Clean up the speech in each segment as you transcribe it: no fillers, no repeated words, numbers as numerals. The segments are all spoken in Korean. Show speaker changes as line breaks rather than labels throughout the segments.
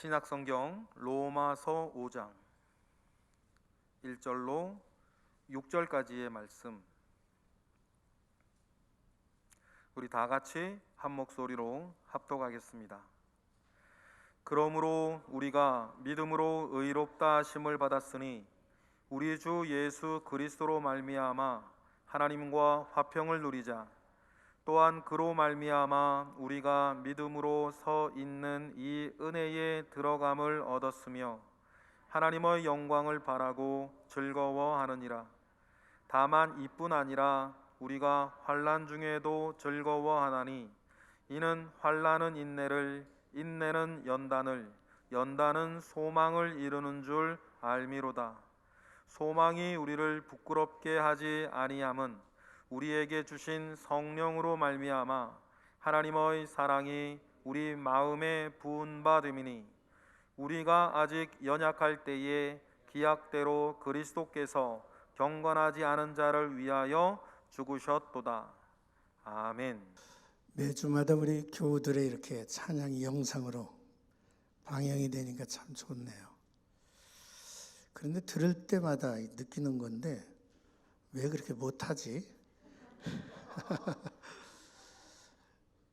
신약성경 로마서 5장 1절로 6절까지의 말씀, 우리 다 같이 한 목소리로 합독하겠습니다. 그러므로 우리가 믿음으로 의롭다 하심을 받았으니 우리 주 예수 그리스도로 말미암아 하나님과 화평을 누리자. 또한 그로 말미암아 우리가 믿음으로 서 있는 이 은혜에 들어감을 얻었으며 하나님의 영광을 바라고 즐거워하느니라. 다만 이뿐 아니라 우리가 환난 중에도 즐거워하나니 이는 환난은 인내를, 인내는 연단을, 연단은 소망을 이루는 줄 알미로다. 소망이 우리를 부끄럽게 하지 아니함은 우리에게 주신 성령으로 말미암아 하나님의 사랑이 우리 마음에 부은 바 됨이니 우리가 아직 연약할 때에 기약대로 그리스도께서 경건하지 않은 자를 위하여 죽으셨도다. 아멘.
매주마다 우리 교우들의 이렇게 찬양이 영상으로 방영이 되니까 참 좋네요. 그런데 들을 때마다 느끼는 건데 왜 그렇게 못하지?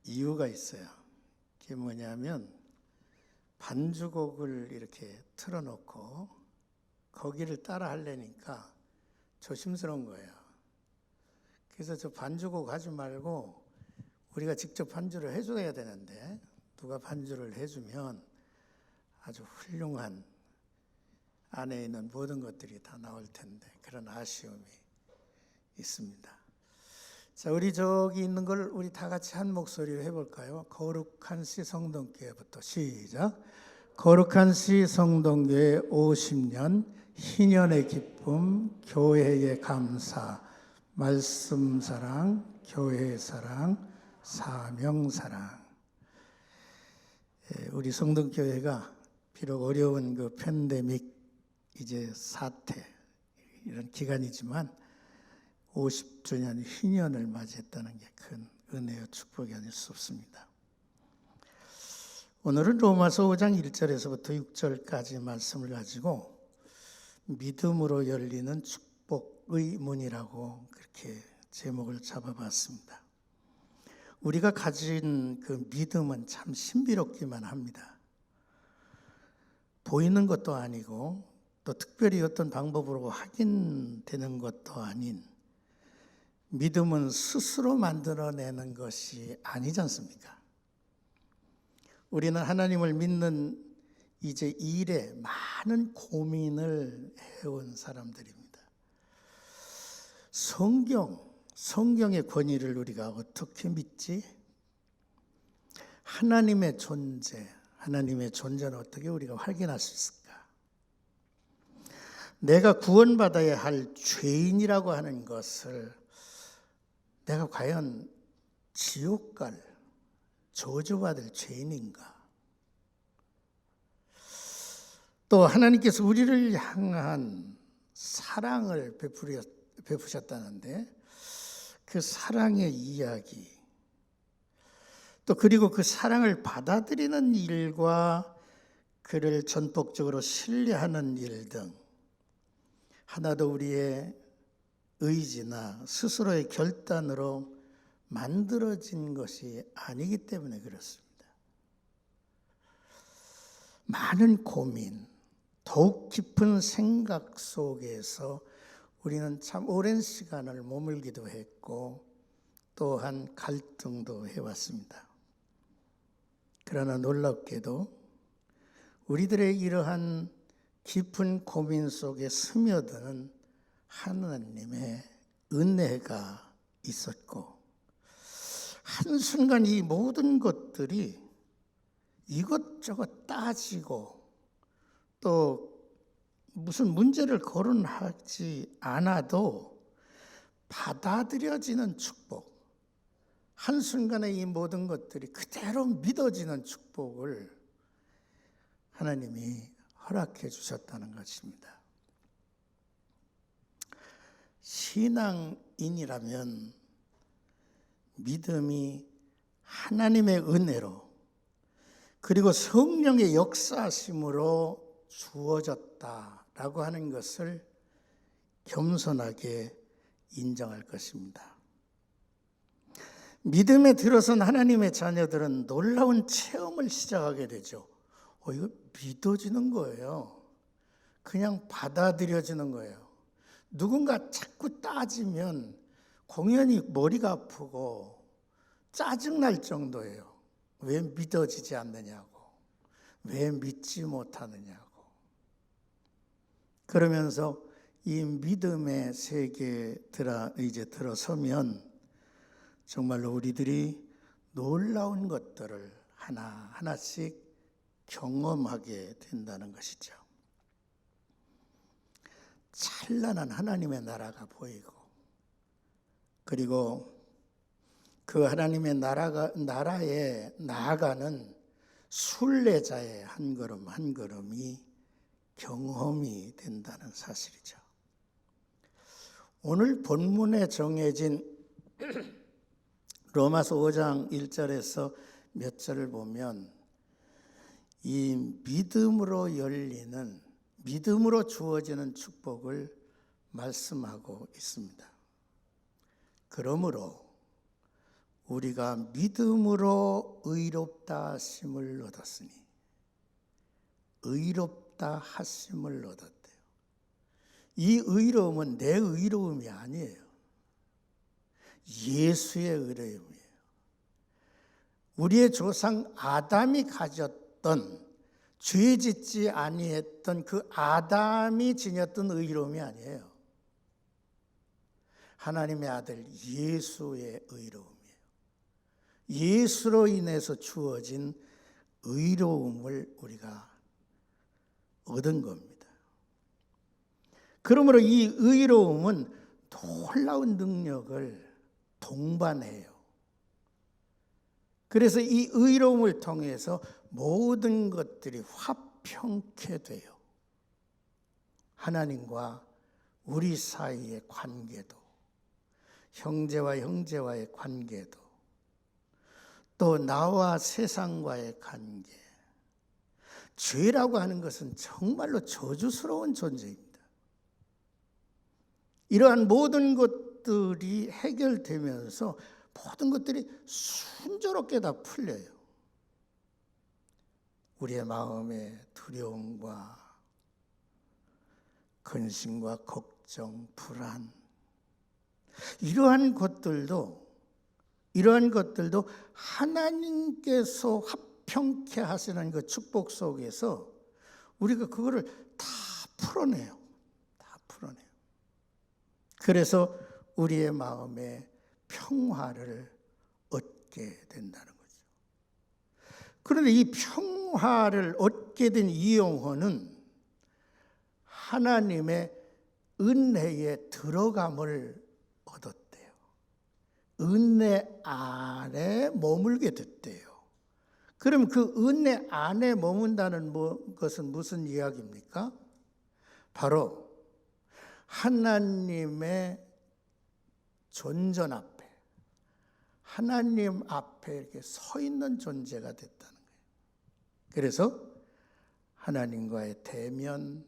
이유가 있어요. 그게 뭐냐면 반주곡을 이렇게 틀어놓고 거기를 따라 하려니까 조심스러운 거예요. 그래서 저 반주곡 하지 말고 우리가 직접 반주를 해줘야 되는데 누가 반주를 해주면 아주 훌륭한 안에 있는 모든 것들이 다 나올 텐데 그런 아쉬움이 있습니다. 자, 우리 저기 있는 걸 우리 다 같이 한 목소리로 해볼까요? 거룩한 시 성동교회부터 시작. 거룩한 시 성동교회 50년 희년의 기쁨, 교회의 감사, 말씀 사랑, 교회 사랑, 사명 사랑. 우리 성동교회가 비록 어려운 그 팬데믹 이제 사태 이런 기간이지만 50주년 희년을 맞이했다는 게 큰 은혜와 축복이 아닐 수 없습니다. 오늘은 로마서 5장 1절에서부터 6절까지 말씀을 가지고 믿음으로 열리는 축복의 문이라고 그렇게 제목을 잡아봤습니다. 우리가 가진 그 믿음은 참 신비롭기만 합니다. 보이는 것도 아니고 또 특별히 어떤 방법으로 확인되는 것도 아닌 믿음은 스스로 만들어내는 것이 아니지 않습니까? 우리는 하나님을 믿는 이제 일에 많은 고민을 해온 사람들입니다. 성경의 권위를 우리가 어떻게 믿지? 하나님의 존재는 어떻게 우리가 확인할 수 있을까? 내가 구원받아야 할 죄인이라고 하는 것을 내가 과연 지옥 갈, 저주받을 죄인인가? 또 하나님께서 우리를 향한 사랑을 베푸셨다는데 그 사랑의 이야기, 또 그리고 그 사랑을 받아들이는 일과 그를 전폭적으로 신뢰하는 일 등 하나도 우리의 의지나 스스로의 결단으로 만들어진 것이 아니기 때문에 그렇습니다. 많은 고민, 더욱 깊은 생각 속에서 우리는 참 오랜 시간을 머물기도 했고 또한 갈등도 해왔습니다. 그러나 놀랍게도 우리들의 이러한 깊은 고민 속에 스며드는 하나님의 은혜가 있었고 한순간 이 모든 것들이 이것저것 따지고 또 무슨 문제를 거론하지 않아도 받아들여지는 축복, 한순간에 이 모든 것들이 그대로 믿어지는 축복을 하나님이 허락해 주셨다는 것입니다. 신앙인이라면 믿음이 하나님의 은혜로 그리고 성령의 역사심으로 주어졌다라고 하는 것을 겸손하게 인정할 것입니다. 믿음에 들어선 하나님의 자녀들은 놀라운 체험을 시작하게 되죠. 이거 믿어지는 거예요. 그냥 받아들여지는 거예요. 누군가 자꾸 따지면 공연히 머리가 아프고 짜증날 정도예요. 왜 믿어지지 않느냐고, 왜 믿지 못하느냐고. 그러면서 이 믿음의 세계에 이제 들어서면 정말로 우리들이 놀라운 것들을 하나하나씩 경험하게 된다는 것이죠. 찬란한 하나님의 나라가 보이고, 그리고 그 하나님의 나라에 나아가는 순례자의 한 걸음 한 걸음이 경험이 된다는 사실이죠. 오늘 본문에 정해진 로마서 5장 1절에서 몇 절을 보면 이 믿음으로 주어지는 축복을 말씀하고 있습니다. 그러므로 우리가 믿음으로 의롭다 하심을 얻었으니, 의롭다 하심을 얻었대요. 이 의로움은 내 의로움이 아니에요. 예수의 의로움이에요. 우리의 조상 아담이 가졌던, 죄 짓지 아니했던 그 아담이 지녔던 의로움이 아니에요. 하나님의 아들 예수의 의로움이에요. 예수로 인해서 주어진 의로움을 우리가 얻은 겁니다. 그러므로 이 의로움은 놀라운 능력을 동반해요. 그래서 이 의로움을 통해서 모든 것들이 화평케 돼요. 하나님과 우리 사이의 관계도, 형제와 형제와의 관계도, 또 나와 세상과의 관계. 죄라고 하는 것은 정말로 저주스러운 존재입니다. 이러한 모든 것들이 해결되면서 모든 것들이 순조롭게 다 풀려요. 우리의 마음의 두려움과 근심과 걱정, 불안, 이러한 것들도 하나님께서 화평케 하시는 그 축복 속에서 우리가 그거를 다 풀어내요. 다 풀어내요. 그래서 우리의 마음에 평화를 얻게 된다는 거죠. 그런데 이 평화를 얻게 된 이 영혼은 하나님의 은혜에 들어감을 얻었대요. 은혜 안에 머물게 됐대요. 그럼 그 은혜 안에 머문다는 것은 무슨 이야기입니까? 바로 하나님의 존전 앞에, 하나님 앞에 이렇게 서 있는 존재가 됐다는 거예요. 그래서 하나님과의 대면,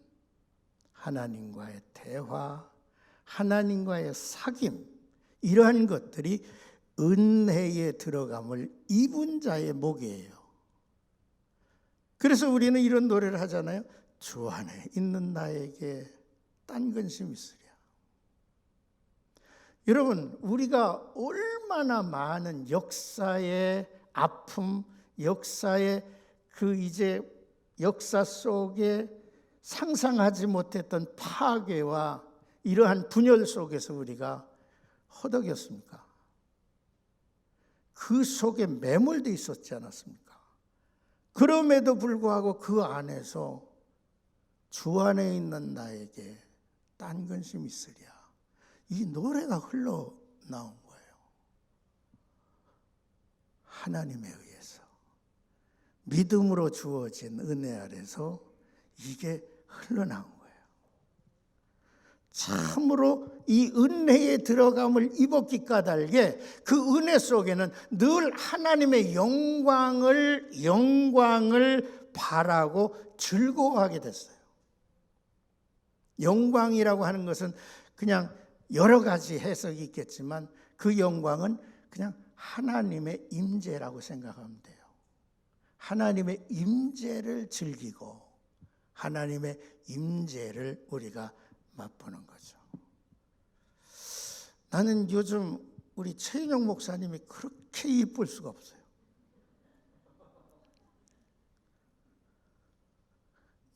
하나님과의 대화, 하나님과의 사귐, 이러한 것들이 은혜에 들어감을 입은 자의 목이에요. 그래서 우리는 이런 노래를 하잖아요. 주 안에 있는 나에게 딴 근심 있으랴. 여러분, 우리가 얼마나 많은 역사의 아픔, 역사의 역사 속에 상상하지 못했던 파괴와 이러한 분열 속에서 우리가 허덕였습니까? 그 속에 매몰돼 있었지 않았습니까? 그럼에도 불구하고 그 안에서 주 안에 있는 나에게 딴 근심 있으랴. 이 노래가 흘러나온 거예요. 하나님에 의해서 믿음으로 주어진 은혜 아래서 이게 흘러나온 거예요. 참으로 이 은혜에 들어감을 입었기 까닭에 그 은혜 속에는 늘 하나님의 영광을 바라고 즐거워하게 됐어요. 영광이라고 하는 것은 그냥 여러 가지 해석이 있겠지만 그 영광은 그냥 하나님의 임재라고 생각하면 돼요. 하나님의 임재를 즐기고 하나님의 임재를 우리가 맛보는 거죠. 나는 요즘 우리 최인영 목사님이 그렇게 이쁠 수가 없어요.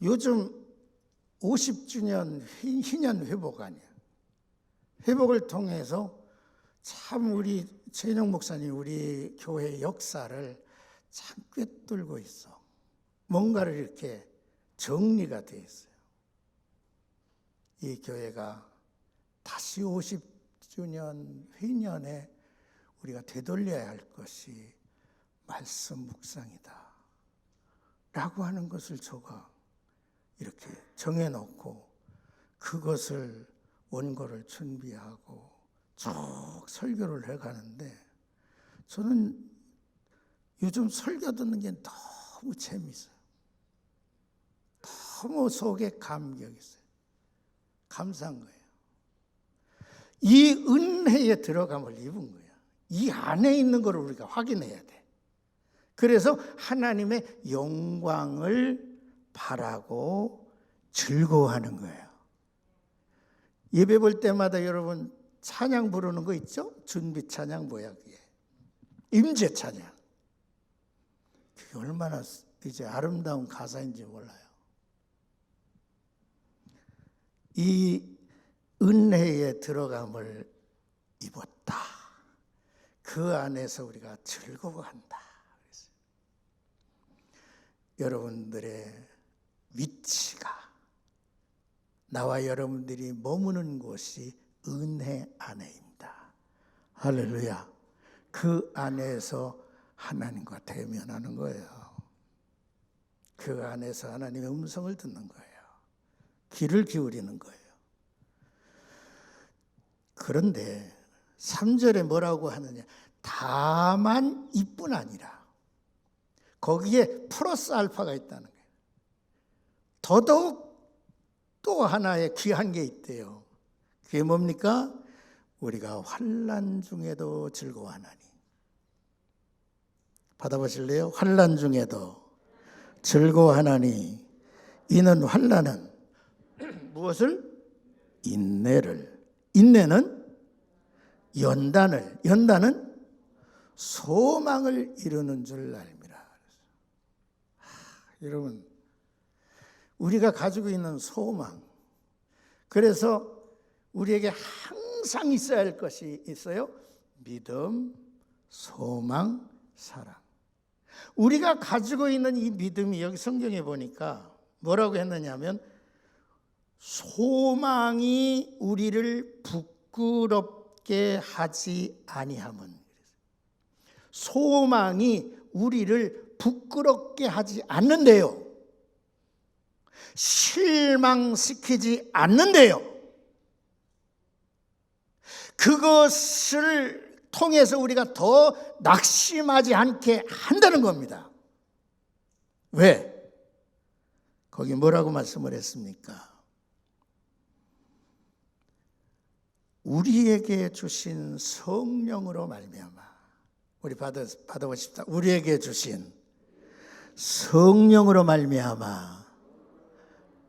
요즘 50주년 희년 회복 아니에요. 회복을 통해서 참 우리 최인영 목사님 우리 교회 역사를 참 꿰뚫고 있어. 뭔가를 이렇게 정리가 되어 있어요. 이 교회가 다시 50주년 회년에 우리가 되돌려야 할 것이 말씀 묵상이다 라고 하는 것을 제가 이렇게 정해놓고 그것을 원고를 준비하고 쭉 설교를 해가는데 저는 요즘 설교 듣는 게 너무 재미있어요. 너무 속에 감격이 있어요. 감사한 거예요. 이 은혜에 들어감을 입은 거예요. 이 안에 있는 걸 우리가 확인해야 돼. 그래서 하나님의 영광을 바라고 즐거워하는 거예요. 예배 볼 때마다 여러분 찬양 부르는 거 있죠? 준비 찬양 뭐야 그게? 임재 찬양. 그게 얼마나 이제 아름다운 가사인지 몰라요. 이 은혜에 들어감을 입었다. 그 안에서 우리가 즐거워한다. 여러분들의 위치가 나와 여러분들이 머무는 곳이 은혜 안에입니다. 할렐루야. 그 안에서 하나님과 대면하는 거예요. 그 안에서 하나님의 음성을 듣는 거예요. 귀를 기울이는 거예요. 그런데 3절에 뭐라고 하느냐? 다만 이뿐 아니라 거기에 플러스 알파가 있다는 거예요. 더더욱 또 하나의 귀한 게 있대요. 그게 뭡니까? 우리가 환난 중에도 즐거워하나니. 받아보실래요? 환난 중에도 즐거워하나니 이는 환난은 무엇을? 인내를. 인내는 연단을. 연단은 소망을 이루는 줄 알미라. 여러분, 우리가 가지고 있는 소망. 그래서 우리에게 항상 있어야 할 것이 있어요. 믿음, 소망, 사랑. 우리가 가지고 있는 이 믿음이 여기 성경에 보니까 뭐라고 했느냐면 소망이 우리를 부끄럽게 하지 아니함은. 소망이 우리를 부끄럽게 하지 않는데요. 실망시키지 않는데요. 그것을 통해서 우리가 더 낙심하지 않게 한다는 겁니다. 왜? 거기 뭐라고 말씀을 했습니까? 우리에게 주신 성령으로 말미암아. 우리 받아보십시다. 우리에게 주신 성령으로 말미암아.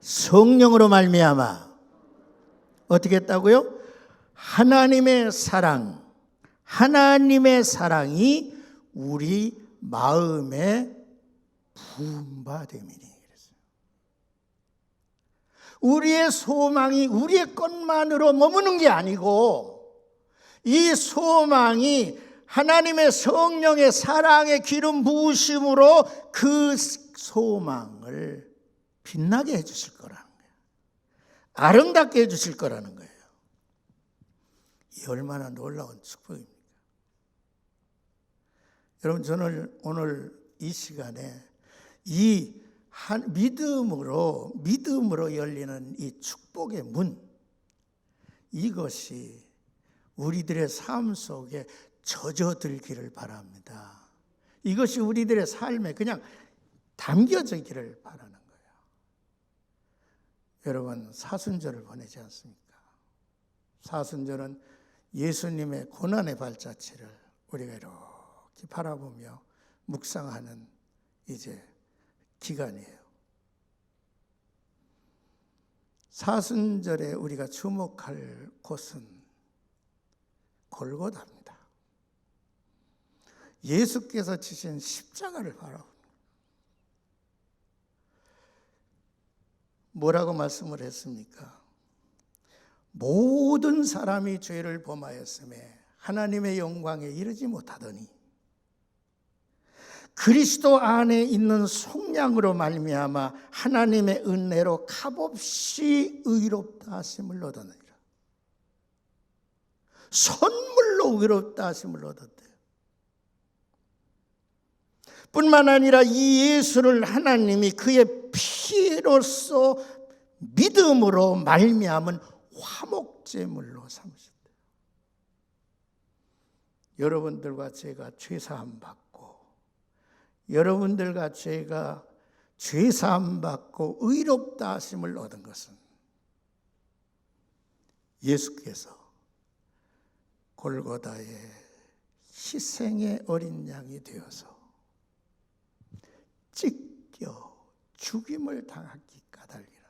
성령으로 말미암아. 어떻게 했다고요? 하나님의 사랑, 하나님의 사랑이 우리 마음에 부음받음이니. 우리의 소망이 우리의 것만으로 머무는 게 아니고 이 소망이 하나님의 성령의 사랑의 기름 부으심으로 그 소망을 빛나게 해주실 거라는 거예요. 아름답게 해주실 거라는 거예요. 이 얼마나 놀라운 축복입니까? 여러분, 저는 오늘 이 시간에 이 믿음으로 열리는 이 축복의 문, 이것이 우리들의 삶 속에 젖어들기를 바랍니다. 이것이 우리들의 삶에 그냥 담겨지기를 바라는 거예요. 여러분, 사순절을 보내지 않습니까? 사순절은 예수님의 고난의 발자취를 우리가 이렇게 바라보며 묵상하는 이제 기간이에요. 사순절에 우리가 주목할 곳은 골고다입니다. 예수께서 지신 십자가를 바라봅니다. 뭐라고 말씀을 했습니까? 모든 사람이 죄를 범하였음에 하나님의 영광에 이르지 못하더니 그리스도 안에 있는 속량으로 말미암아 하나님의 은혜로 값없이 의롭다 하심을 얻었느니라. 선물로 의롭다 하심을 얻었대요. 뿐만 아니라 이 예수를 하나님이 그의 피로써 믿음으로 말미암은 화목제물로 삼으셨대요. 여러분들과 제가 죄사함 받고 여러분들과 제가 죄사함 받고 의롭다 하심을 얻은 것은 예수께서 골고다의 희생의 어린 양이 되어서 찢겨 죽임을 당하기 까닭이라는 거예요.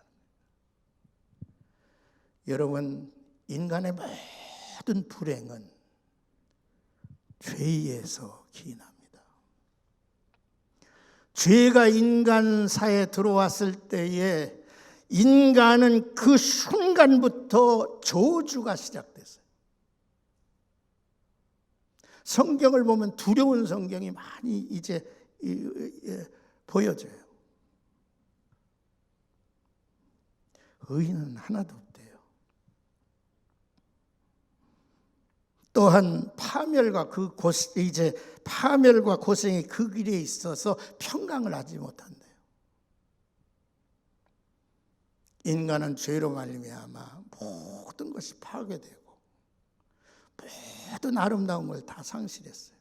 여러분, 인간의 모든 불행은 죄에서 기인합니다. 죄가 인간사에 들어왔을 때에 인간은 그 순간부터 저주가 시작됐어요. 성경을 보면 두려운 성경이 많이 이제 보여져요. 의인은 하나도 없대요. 또한 파멸과 파멸과 고생이 그 길에 있어서 평강을 하지 못한대요. 인간은 죄로 말미암아 모든 것이 파괴되고 모든 아름다운 걸 다 상실했어요.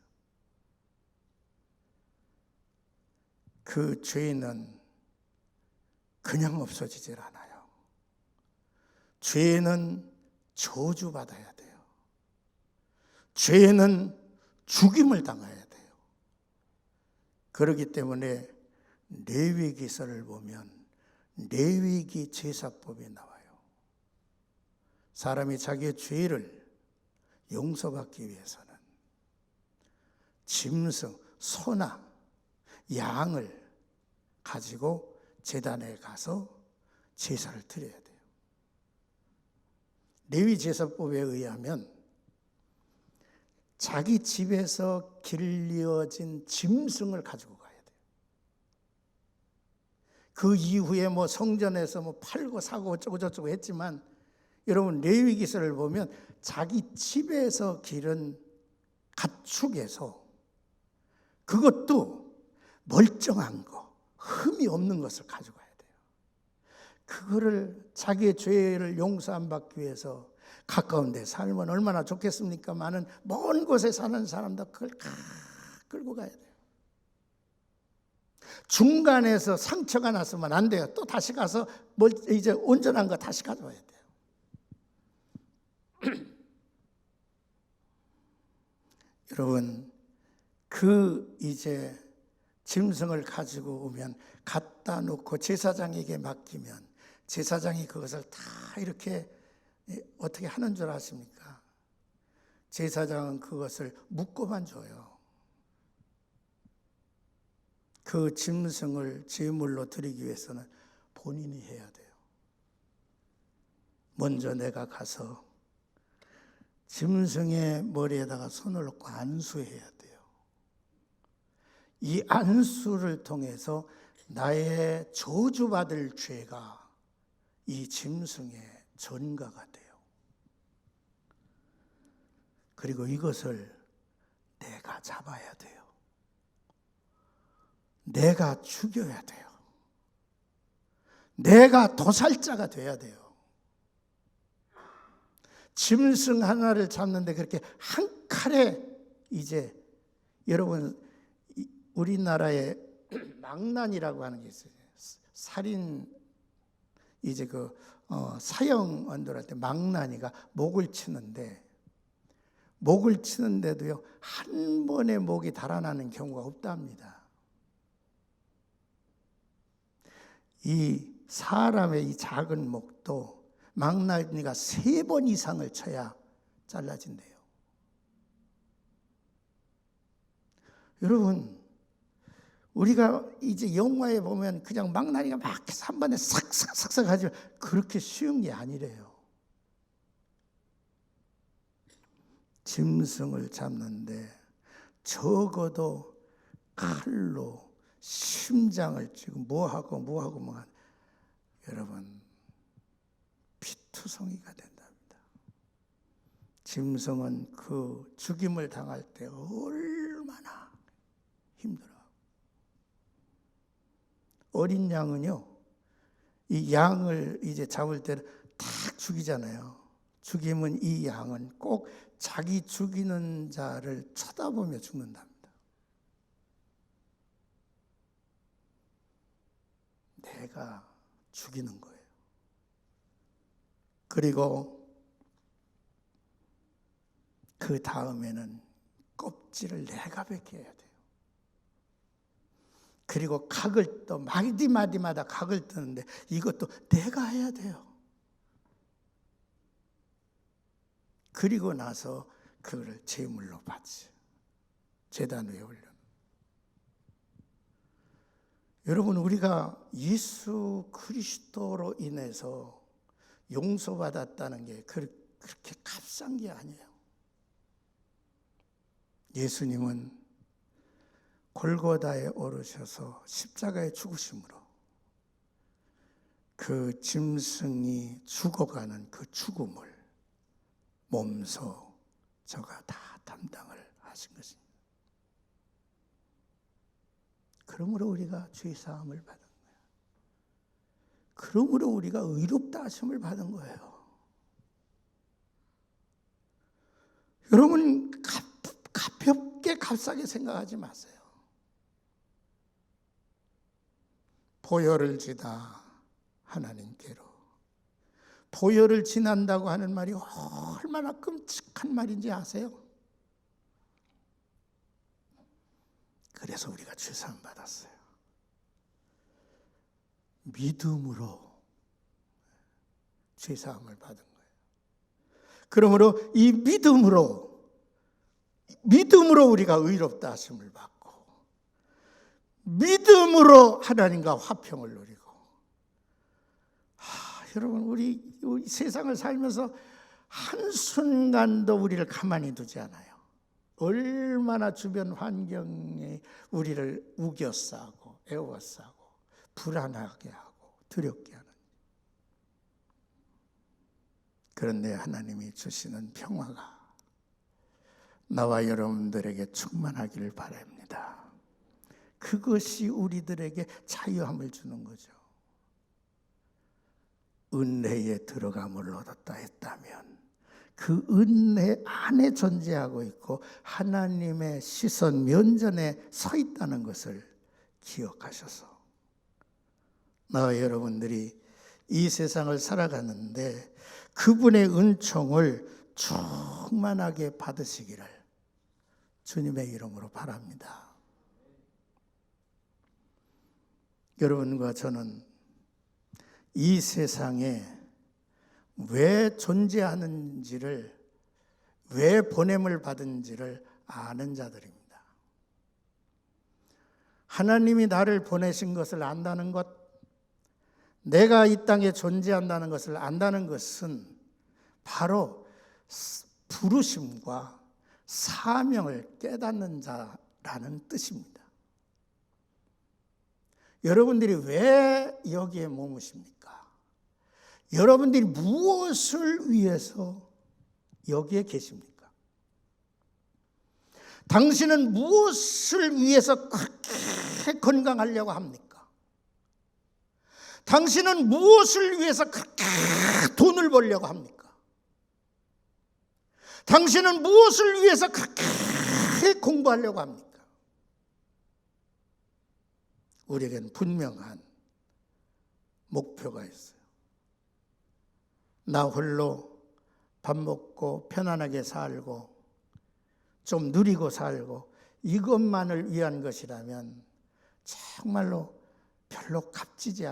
그 죄는 그냥 없어지질 않아요. 죄는 저주받아야 돼요. 죄는 죽임을 당해야 돼요. 그렇기 때문에 레위기서를 보면 레위기 제사법이 나와요. 사람이 자기의 죄를 용서받기 위해서는 짐승, 소나 양을 가지고 제단에 가서 제사를 드려야 돼요. 레위 제사법에 의하면 자기 집에서 길러진 짐승을 가지고 가야 돼요. 그 이후에 성전에서 팔고 사고 어쩌고 저쩌고 했지만 여러분, 레위기서를 보면 자기 집에서 기른 가축에서 그것도 멀쩡한 거, 흠이 없는 것을 가져가야 돼요. 그거를 자기의 죄를 용서 안 받기 위해서 가까운 데 살면 얼마나 좋겠습니까마는 먼 곳에 사는 사람도 그걸 끌고 가야 돼요. 중간에서 상처가 났으면 안 돼요. 또 다시 가서 이제 온전한 거 다시 가져와야 돼요. 여러분, 이제 짐승을 가지고 오면 갖다 놓고 제사장에게 맡기면 제사장이 그것을 다 이렇게 어떻게 하는 줄 아십니까? 제사장은 그것을 묶고만 줘요. 그 짐승을 제물로 드리기 위해서는 본인이 해야 돼요. 먼저 내가 가서 짐승의 머리에다가 손을 놓고 안수해야 돼요. 이 안수를 통해서 나의 저주받을 죄가 이 짐승의 전가가 돼요. 그리고 이것을 내가 잡아야 돼요. 내가 죽여야 돼요. 내가 도살자가 돼야 돼요. 짐승 하나를 잡는데 그렇게 한 칼에 이제 여러분 우리나라에 망난이라고 하는 게 있어요. 살인 이제 사형언도할 때 망난이가 목을 치는데도요 한 번에 목이 달아나는 경우가 없답니다. 이 사람의 이 작은 목도 망나니가 3번 이상을 쳐야 잘라진대요. 여러분, 우리가 이제 영화에 보면 그냥 망나니가 막 해서 한 번에 싹싹싹싹 하지만 그렇게 쉬운 게 아니래요. 짐승을 잡는데 적어도 칼로 심장을 지금 뭐하고 여러분 피투성이가 된답니다. 짐승은 그 죽임을 당할 때 얼마나 힘들어. 어린 양은요, 이 양을 이제 잡을 때 탁 죽이잖아요. 죽이면 이 양은 꼭 자기 죽이는 자를 쳐다보며 죽는답니다. 내가 죽이는 거예요. 그리고 그 다음에는 껍질을 내가 벗겨야 돼요. 그리고 각을 또 마디마디마다 각을 뜨는데 이것도 내가 해야 돼요. 그리고 나서 그거를 제물로 바치 제단 위에 올려. 여러분, 우리가 예수 그리스도로 인해서 용서받았다는 게 그렇게 값싼 게 아니에요. 예수님은 골고다에 오르셔서 십자가에 죽으심으로 그 짐승이 죽어가는 그 죽음을 몸소 저가 다 담당을 하신 것입니다. 그러므로 우리가 죄사함을 받은 거예요. 그러므로 우리가 의롭다 하심을 받은 거예요. 여러분, 가볍게 값싸게 생각하지 마세요. 보혈을 지다 하나님께로. 보혈을 지난다고 하는 말이 얼마나 끔찍한 말인지 아세요? 그래서 우리가 죄사함 받았어요. 믿음으로 죄사함을 받은 거예요. 그러므로 이 믿음으로 우리가 의롭다 하심을 받고 믿음으로 하나님과 화평을 누리고. 여러분, 우리 세상을 살면서 한순간도 우리를 가만히 두지 않아요. 얼마나 주변 환경이 우리를 우겨싸고 애워싸고 불안하게 하고 두렵게 하는. 그런데 하나님이 주시는 평화가 나와 여러분들에게 충만하기를 바랍니다. 그것이 우리들에게 자유함을 주는 거죠. 은혜에 들어감을 얻었다 했다면 그 은혜 안에 존재하고 있고 하나님의 시선 면전에 서 있다는 것을 기억하셔서 나와 여러분들이 이 세상을 살아가는데 그분의 은총을 충만하게 받으시기를 주님의 이름으로 바랍니다. 여러분과 저는 이 세상에 왜 존재하는지를, 왜 보냄을 받은지를 아는 자들입니다. 하나님이 나를 보내신 것을 안다는 것, 내가 이 땅에 존재한다는 것을 안다는 것은 바로 부르심과 사명을 깨닫는 자라는 뜻입니다. 여러분들이 왜 여기에 머무십니까? 여러분들이 무엇을 위해서 여기에 계십니까? 당신은 무엇을 위해서 그렇게 건강하려고 합니까? 당신은 무엇을 위해서 그렇게 돈을 벌려고 합니까? 당신은 무엇을 위해서 그렇게 공부하려고 합니까? 우리에겐 분명한 목표가 있어요. 나 홀로 밥 먹고 편안하게 살고 좀 누리고 살고 이것만을 위한 것이라면 정말로 별로 값지지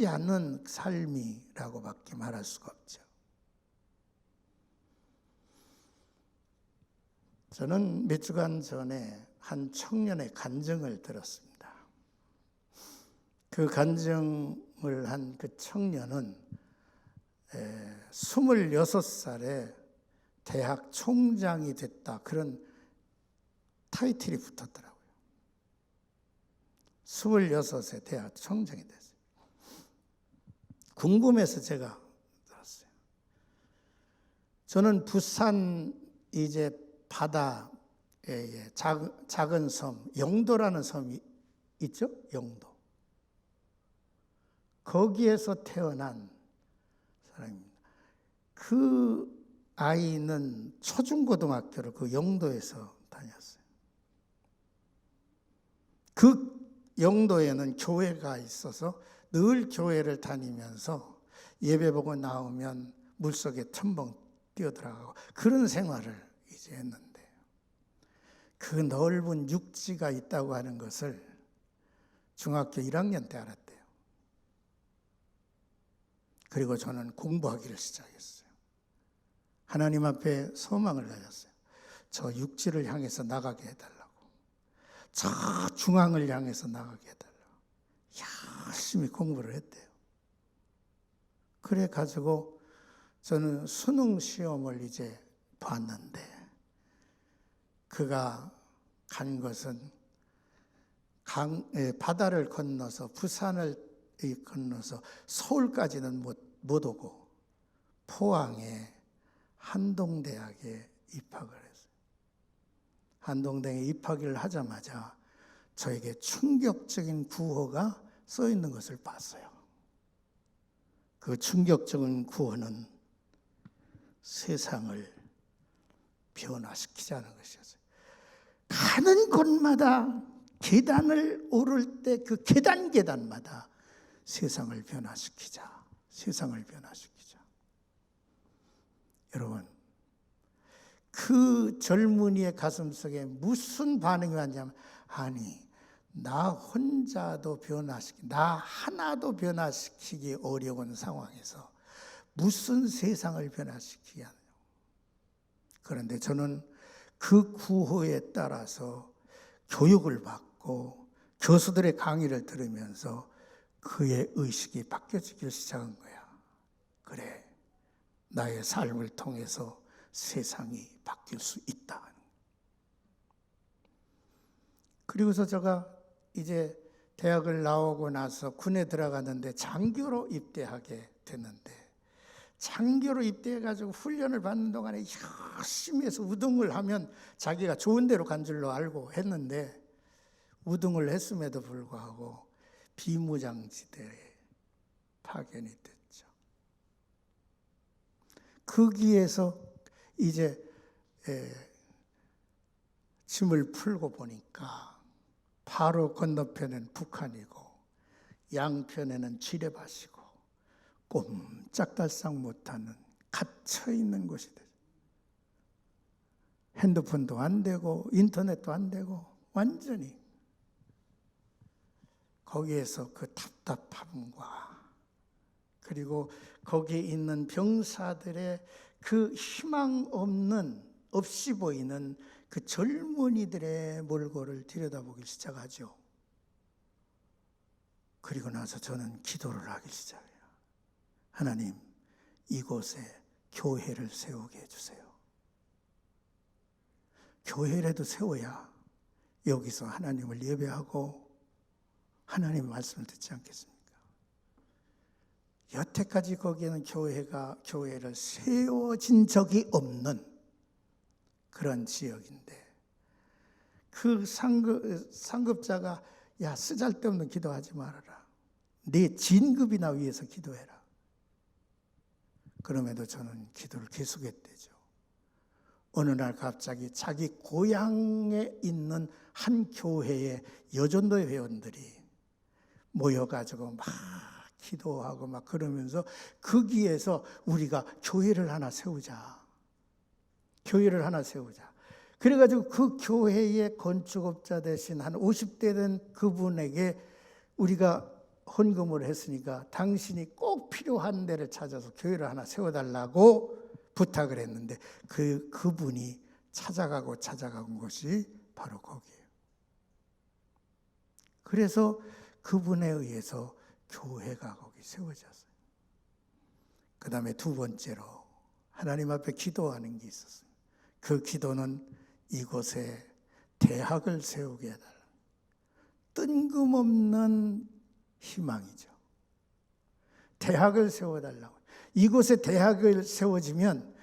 않는 삶이라고밖에 말할 수가 없죠. 저는 몇 주간 전에 한 청년의 간증을 들었습니다. 그 간증을 한 그 청년은 26살에 대학 총장이 됐다, 그런 타이틀이 붙었더라고요. 26세 대학 총장이 됐어요. 궁금해서 제가 들었어요. 저는 부산 이제 바다에 작은 섬, 영도라는 섬이 있죠? 영도. 거기에서 태어난 사람입니다. 그 아이는 초중고등학교를 그 영도에서 다녔어요. 그 영도에는 교회가 있어서 늘 교회를 다니면서 예배 보고 나오면 물속에 첨벙 뛰어들어가고 그런 생활을 이제 했는데, 그 넓은 육지가 있다고 하는 것을 중학교 1학년 때 알았대요. 그리고 저는 공부하기를 시작했어요. 하나님 앞에 소망을 가졌어요. 저 육지를 향해서 나가게 해달라고, 저 중앙을 향해서 나가게 해달라고 열심히 공부를 했대요. 그래 가지고 저는 수능 시험을 이제 봤는데, 그가 간 것은 바다를 건너서 부산을 건너서 서울까지는 못 오고 포항에 한동대학에 입학을 했어요. 한동대학에 입학을 하자마자 저에게 충격적인 구호가 써 있는 것을 봤어요. 그 충격적인 구호는 세상을 변화시키자는 것이었어요. 가는 곳마다 계단을 오를 때 그 계단마다 세상을 변화시키자, 세상을 변화시키자. 여러분, 그 젊은이의 가슴 속에 무슨 반응이 왔냐면, 아니, 나 혼자도 나 하나도 변화시키기 어려운 상황에서 무슨 세상을 변화시키게 하느냐. 그런데 저는 그 구호에 따라서 교육을 받고 교수들의 강의를 들으면서 그의 의식이 바뀌어지기 시작한 거야. 그래, 나의 삶을 통해서 세상이 바뀔 수 있다. 그리고서 제가 이제 대학을 나오고 나서 군에 들어갔는데 장교로 입대하게 됐는데, 장교로 입대해가지고 훈련을 받는 동안에 열심히 해서 우등을 하면 자기가 좋은 데로 간 줄로 알고 했는데, 우등을 했음에도 불구하고 비무장지대에 파견이 됐죠. 거기에서 이제 짐을 풀고 보니까 바로 건너편엔 북한이고 양편에는 지뢰밭이고 꼼짝달싹 못하는 갇혀있는 곳이 되죠. 핸드폰도 안 되고 인터넷도 안 되고 완전히 거기에서 그 답답함과 그리고 거기에 있는 병사들의 그 희망 없이 보이는 그 젊은이들의 몰골을 들여다보기 시작하죠. 그리고 나서 저는 기도를 하기 시작해요. 하나님, 이곳에 교회를 세우게 해주세요. 교회라도 세워야 여기서 하나님을 예배하고 하나님의 말씀을 듣지 않겠습니까? 여태까지 거기에는 교회를 세워진 적이 없는 그런 지역인데, 그 상급자가 야, 쓰잘데없는 기도하지 말아라. 네 진급이나 위해서 기도해라. 그럼에도 저는 기도를 계속했대죠. 어느 날 갑자기 자기 고향에 있는 한 교회의 여전도 회원들이 모여가지고 막 기도하고 막 그러면서 거기에서 우리가 교회를 하나 세우자. 교회를 하나 세우자. 그래가지고 그 교회의 건축업자 대신 한 50대 된 그분에게 우리가 헌금을 했으니까 당신이 꼭 필요한 데를 찾아서 교회를 하나 세워달라고 부탁을 했는데 그분이 찾아간 것이 바로 거기에요. 그래서 그분에 의해서 교회가 거기 세워졌어요. 그 다음에 두 번째로 하나님 앞에 기도하는 게 있었어요. 그 기도는 이곳에 대학을 세우게 해달라. 뜬금없는 희망이죠. 대학을 세워달라고. 이곳에 대학을 세워지면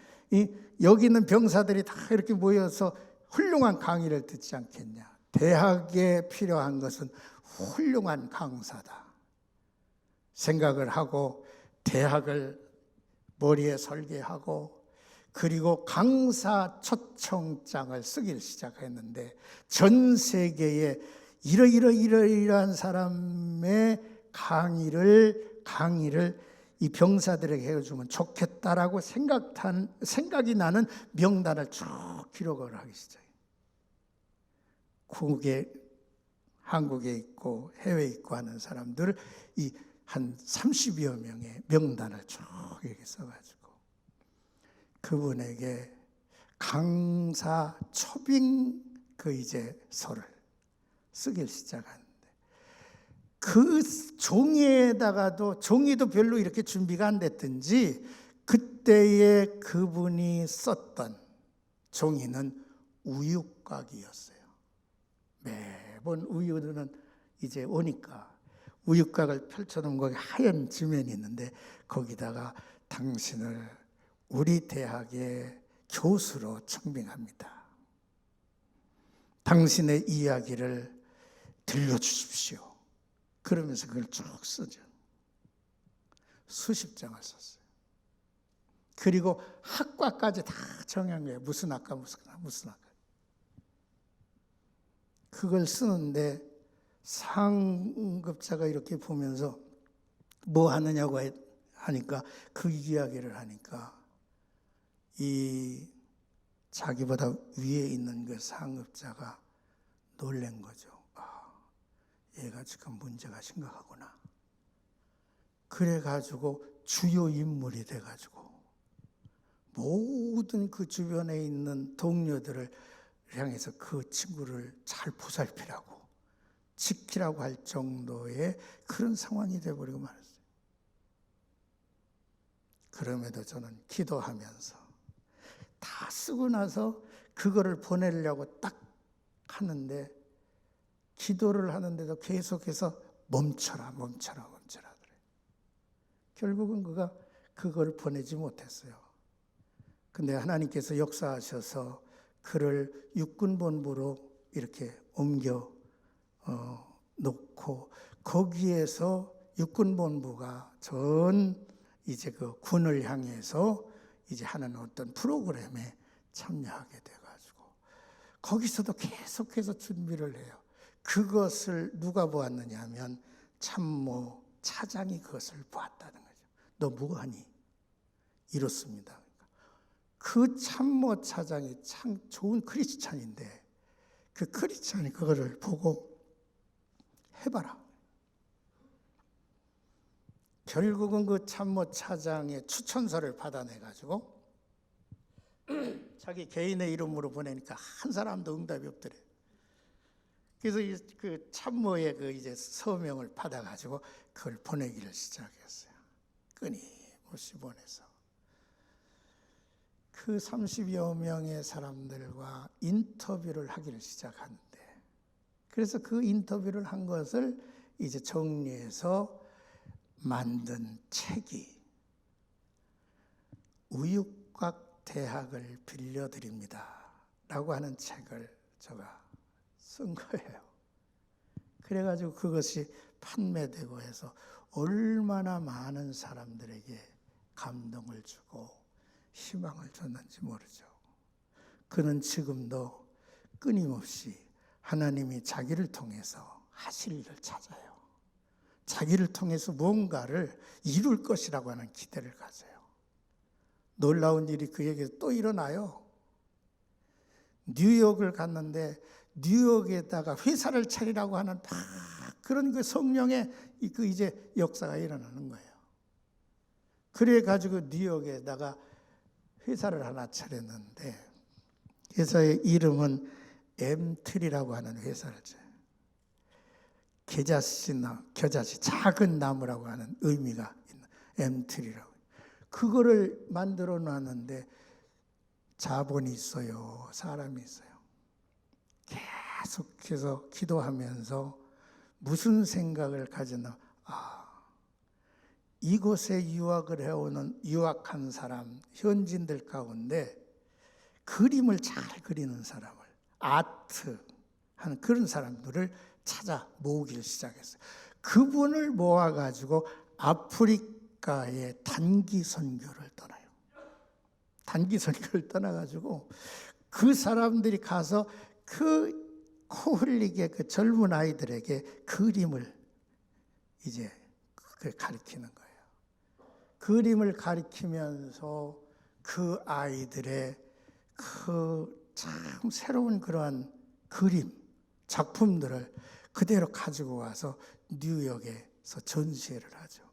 여기 있는 병사들이 다 이렇게 모여서 훌륭한 강의를 듣지 않겠냐. 대학에 필요한 것은 훌륭한 강사다 생각을 하고 대학을 머리에 설계하고 그리고 강사 초청장을 쓰기 시작했는데 전 세계에 이러이러한 사람의 강의를 이 병사들에게 해주면 좋겠다라고 생각이 나는 명단을 쭉 기록을 하기 시작해요. 한국에 있고 해외에 있고 하는 사람들을 이 한 30여 명의 명단을 쭉 이렇게 써가지고 그분에게 강사 초빙 서를 쓰기 시작하는데 그 종이도 별로 이렇게 준비가 안 됐든지 그때에 그분이 썼던 종이는 우유곽이었어요. 매번 우유는 이제 오니까 우유곽을 펼쳐놓은 거기 하얀 지면이 있는데 거기다가 당신을 우리 대학의 교수로 청빙합니다. 당신의 이야기를 들려주십시오. 그러면서 그걸 쭉 쓰죠. 수십 장을 썼어요. 그리고 학과까지 다 정한 거예요. 무슨 학과. 그걸 쓰는데 상급자가 이렇게 보면서 뭐 하느냐고 하니까 그 이야기를 하니까 이 자기보다 위에 있는 그 상급자가 놀란 거죠. 얘가 지금 문제가 심각하구나. 그래가지고 주요 인물이 돼가지고 모든 그 주변에 있는 동료들을 향해서 그 친구를 잘 보살피라고 지키라고 할 정도의 그런 상황이 돼버리고 말았어요. 그럼에도 저는 기도하면서 다 쓰고 나서 그거를 보내려고 딱 하는데 기도를 하는데도 계속해서 멈춰라 그래. 결국은 그걸 보내지 못했어요. 근데 하나님께서 역사하셔서 그를 육군본부로 이렇게 옮겨 놓고 거기에서 육군본부가 이제 그 군을 향해서 이제 하는 어떤 프로그램에 참여하게 돼가지고 거기서도 계속해서 준비를 해요. 그것을 누가 보았느냐 하면 참모 차장이 그것을 보았다는 거죠. 너 뭐하니? 이렇습니다. 그 참모 차장이 참 좋은 크리스찬인데 그 크리스찬이 그거를 보고 해봐라. 결국은 그 참모 차장의 추천서를 받아내가지고 자기 개인의 이름으로 보내니까 한 사람도 응답이 없더래. 그래서 그 참모의 그 이제 서명을 받아가지고 그걸 보내기를 시작했어요. 끊임없이 보내서 그 30여 명의 사람들과 인터뷰를 하기를 시작하는데 그래서 그 인터뷰를 한 것을 이제 정리해서 만든 책이 우육곽 대학을 빌려드립니다 라고 하는 책을 제가 쓴 거예요. 그래가지고 그것이 판매되고 해서 얼마나 많은 사람들에게 감동을 주고 희망을 줬는지 모르죠. 그는 지금도 끊임없이 하나님이 자기를 통해서 하실 일을 찾아요. 자기를 통해서 뭔가를 이룰 것이라고 하는 기대를 가져요. 놀라운 일이 그에게 또 일어나요. 뉴욕을 갔는데 뉴욕에다가 회사를 차리라고 하는 막 그런 그 성령의 그 이제 역사가 일어나는 거예요. 그래 가지고 뉴욕에다가 회사를 하나 차렸는데 회사의 이름은 엠트리라고 하는 회사를 쳐요. 겨자씨 작은 나무라고 하는 의미가 있는 엠트리라고. 그거를 만들어 놨는데 자본이 있어요. 사람이 있어요. 계속해서 기도하면서 무슨 생각을 가졌나? 이곳에 유학을 해오는 유학한 사람, 현지인들 가운데 그림을 잘 그리는 사람을, 아트 하는 그런 사람들을 찾아 모으기를 시작했어요. 그분을 모아가지고 아프리카의 단기 선교를 떠나요. 단기 선교를 떠나가지고 그 사람들이 가서 그 코 흘리게 그 젊은 아이들에게 그림을 이제 가르치는 거예요. 그림을 가르치면서 그 아이들의 그 참 새로운 그러한 그림, 작품들을 그대로 가지고 와서 뉴욕에서 전시회를 하죠.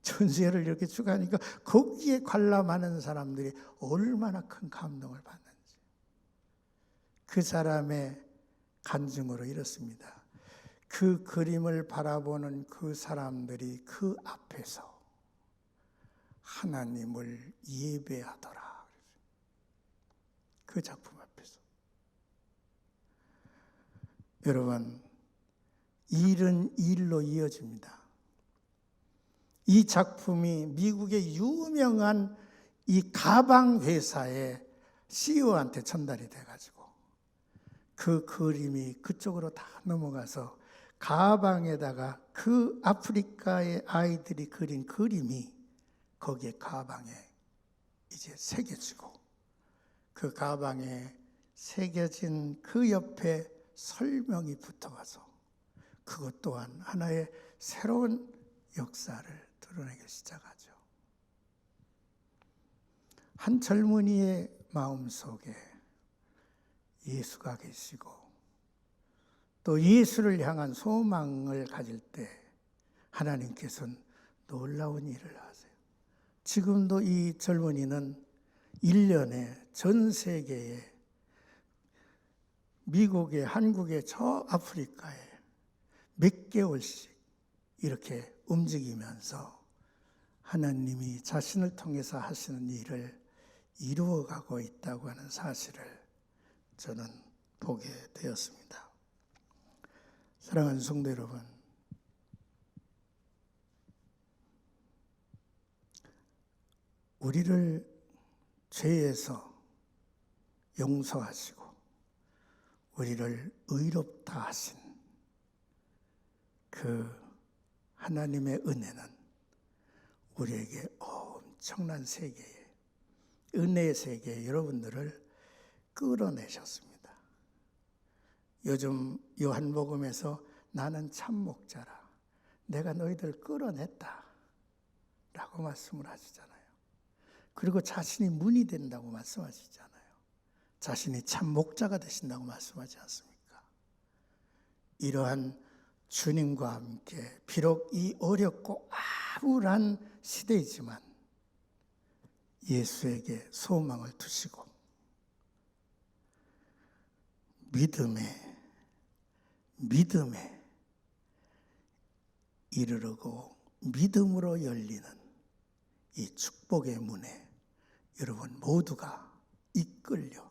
전시회를 이렇게 쭉 하니까 거기에 관람하는 사람들이 얼마나 큰 감동을 받는지. 그 사람의 간증으로 이렇습니다. 그 그림을 바라보는 그 사람들이 그 앞에서 하나님을 예배하더라. 그 작품 앞에서. 여러분, 일은 일로 이어집니다. 이 작품이 미국의 유명한 이 가방 회사의 CEO한테 전달이 돼가지고 그 그림이 그쪽으로 다 넘어가서 가방에다가 그 아프리카의 아이들이 그린 그림이 거기에 가방에 이제 새겨지고 그 가방에 새겨진 그 옆에 설명이 붙어가서 그것 또한 하나의 새로운 역사를 드러내기 시작하죠. 한 젊은이의 마음속에 예수가 계시고 또 예수를 향한 소망을 가질 때 하나님께서는 놀라운 일을 하세요. 지금도 이 젊은이는 1년에 전 세계에 미국에, 한국에, 저 아프리카에 몇 개월씩 이렇게 움직이면서 하나님이 자신을 통해서 하시는 일을 이루어가고 있다고 하는 사실을 저는 보게 되었습니다. 사랑하는 성도 여러분, 우리를 죄에서 용서하시고 우리를 의롭다 하신 그 하나님의 은혜는 우리에게 엄청난 세계에, 은혜의 세계에 여러분들을 끌어내셨습니다. 요즘 요한복음에서 나는 참 목자라, 내가 너희들을 끌어냈다 라고 말씀을 하시잖아요. 그리고 자신이 문이 된다고 말씀하시잖아요. 자신이 참 목자가 되신다고 말씀하지 않습니까? 이러한 주님과 함께 비록 이 어렵고 암울한 시대이지만 예수에게 소망을 두시고 믿음에 이르르고 믿음으로 열리는 이 축복의 문에 여러분 모두가 이끌려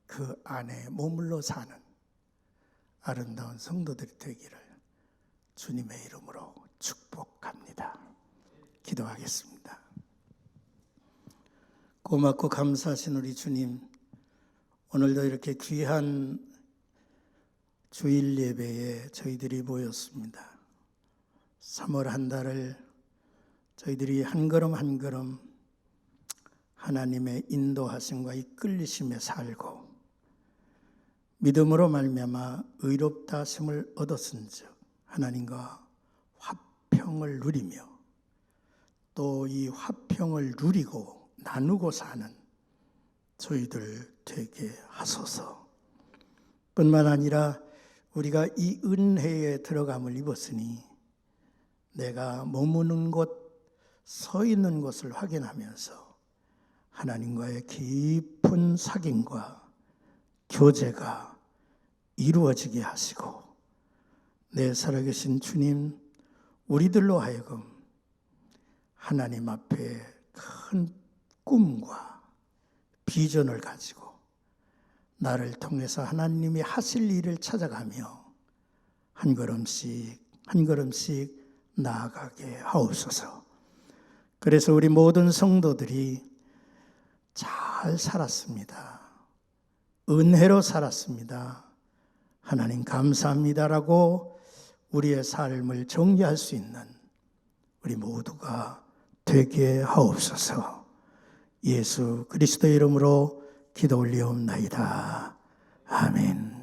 그 안에 머물러 사는 아름다운 성도들이 되기를 주님의 이름으로 축복합니다. 기도하겠습니다. 고맙고 감사하신 우리 주님, 오늘도 이렇게 귀한 주일 예배에 저희들이 모였습니다. 3월 한 달을 저희들이 한 걸음 한 걸음 하나님의 인도하심과 이끌리심에 살고 믿음으로 말미암아 의롭다 하심을 얻었은즉 하나님과 화평을 누리며 또 이 화평을 누리고 나누고 사는 저희들 되게 하소서. 뿐만 아니라 우리가 이 은혜에 들어감을 입었으니 내가 머무는 곳, 서 있는 곳을 확인하면서 하나님과의 깊은 사귐과 교제가 이루어지게 하시고 내 살아계신 주님, 우리들로 하여금 하나님 앞에 큰 꿈과 비전을 가지고 나를 통해서 하나님이 하실 일을 찾아가며 한 걸음씩 한 걸음씩 나아가게 하옵소서. 그래서 우리 모든 성도들이 잘 살았습니다. 은혜로 살았습니다. 하나님 감사합니다라고 우리의 삶을 정리할 수 있는 우리 모두가 되게 하옵소서. 예수 그리스도의 이름으로 기도 올리옵나이다. 아멘.